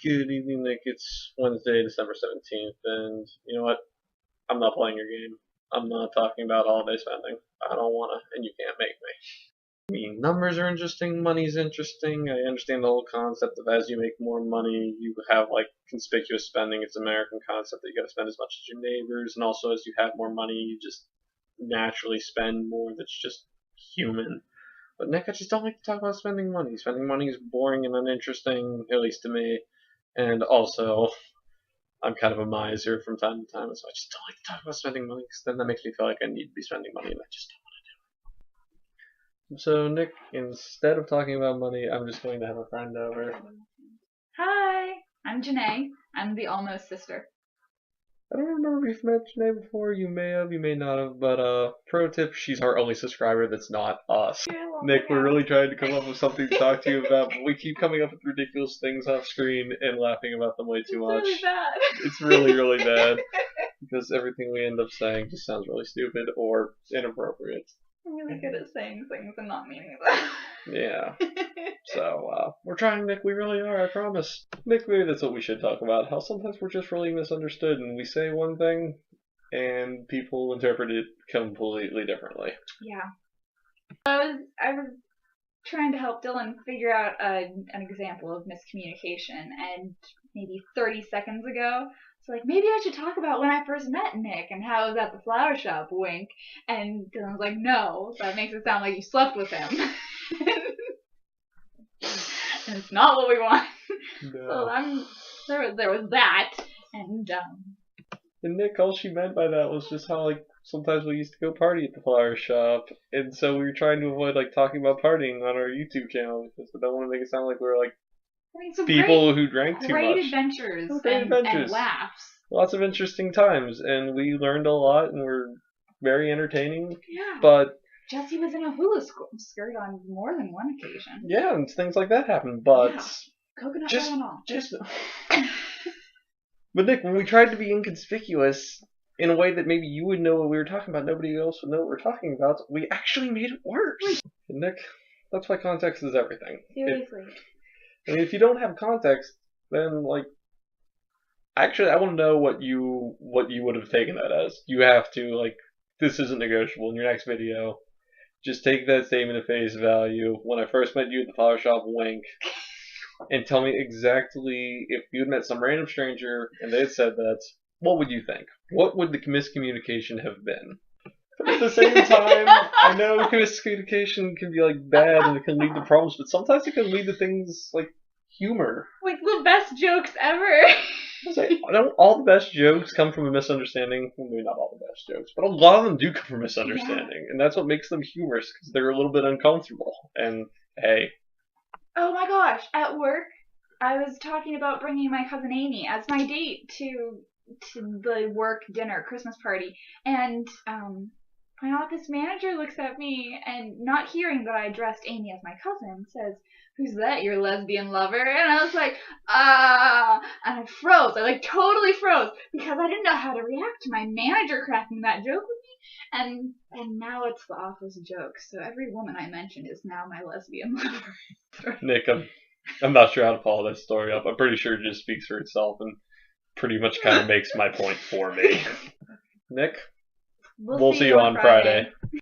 Good evening, Nick. It's Wednesday, December 17th, and you know what? I'm not playing your game. I'm not talking about holiday spending. I don't wanna, and you can't make me. I mean, numbers are interesting, money's interesting. I understand the whole concept of as you make more money, you have like conspicuous spending. It's an American concept that you gotta spend as much as your neighbors, and also as you have more money, you just naturally spend more. That's just human. But Nick, I just don't like to talk about spending money. Spending money is boring and uninteresting, at least to me. And also, I'm kind of a miser from time to time, so I just don't like to talk about spending money because then that makes me feel like I need to be spending money, and I just don't. So, Nick, instead of talking about money, I'm just going to have a friend over. Hi, I'm Jenae. I'm the almost sister. I don't remember if you've met Jenae before. You may have, you may not have, but pro tip: she's our only subscriber that's not us. Nick, we're really trying to come up with something to talk to you about, but we keep coming up with ridiculous things off screen and laughing about them way too much. It's really bad. It's really, really bad because everything we end up saying just sounds really stupid or inappropriate. I'm really good at saying things and not meaning them. Yeah. So, we're trying, Nick. We really are, I promise. Nick, maybe that's what we should talk about. How sometimes we're just really misunderstood and we say one thing and people interpret it completely differently. Yeah. I was trying to help Dylan figure out an example of miscommunication, and maybe 30 seconds ago, so like, maybe I should talk about when I first met Nick and how I was at the flower shop, wink. And Dylan was like, no, that makes it sound like you slept with him. And it's not what we want. No. So there was that, and Nick, all she meant by that was just how, like, sometimes we used to go party at the flower shop, and so we were trying to avoid, like, talking about partying on our YouTube channel because we don't want to make it sound like we were, like, some people who drank too great much. Adventures Great adventures and laughs. Lots of interesting times, and we learned a lot, and we're very entertaining. Yeah. But Jesse was in a hula skirt on more than one occasion. Yeah, and things like that happen. But yeah. Coconut just, and all. But Nick, when we tried to be inconspicuous in a way that maybe you would know what we were talking about, nobody else would know what we're talking about, we actually made it worse. And Nick, that's why context is everything. Seriously. If you don't have context, then like. Actually, I want to know what you would have taken that as. You have to, like, this isn't negotiable. In your next video, just take that statement at face value. When I first met you at the flower shop, wink. And tell me exactly, if you had met some random stranger and they had said that, what would you think? What would the miscommunication have been? But at the same time, I know miscommunication can be, like, bad and it can lead to problems, but sometimes it can lead to things like humor. Like the best jokes ever. Don't all the best jokes come from a misunderstanding? Well, maybe not all the best jokes, but a lot of them do come from misunderstanding, and that's what makes them humorous, because they're a little bit uncomfortable. And hey. Oh my gosh, at work, I was talking about bringing my cousin Amy as my date to the work dinner, Christmas party, and my office manager looks at me and, not hearing that I addressed Amy as my cousin, says, "Who's that, your lesbian lover?" And I was like, and I froze. I like totally froze because I didn't know how to react to my manager cracking that joke with me. And now it's the office joke. So every woman I mention is now my lesbian lover. Nick, I'm not sure how to follow that story up. I'm pretty sure it just speaks for itself and pretty much kind of makes my point for me. Nick, we'll see you on Friday.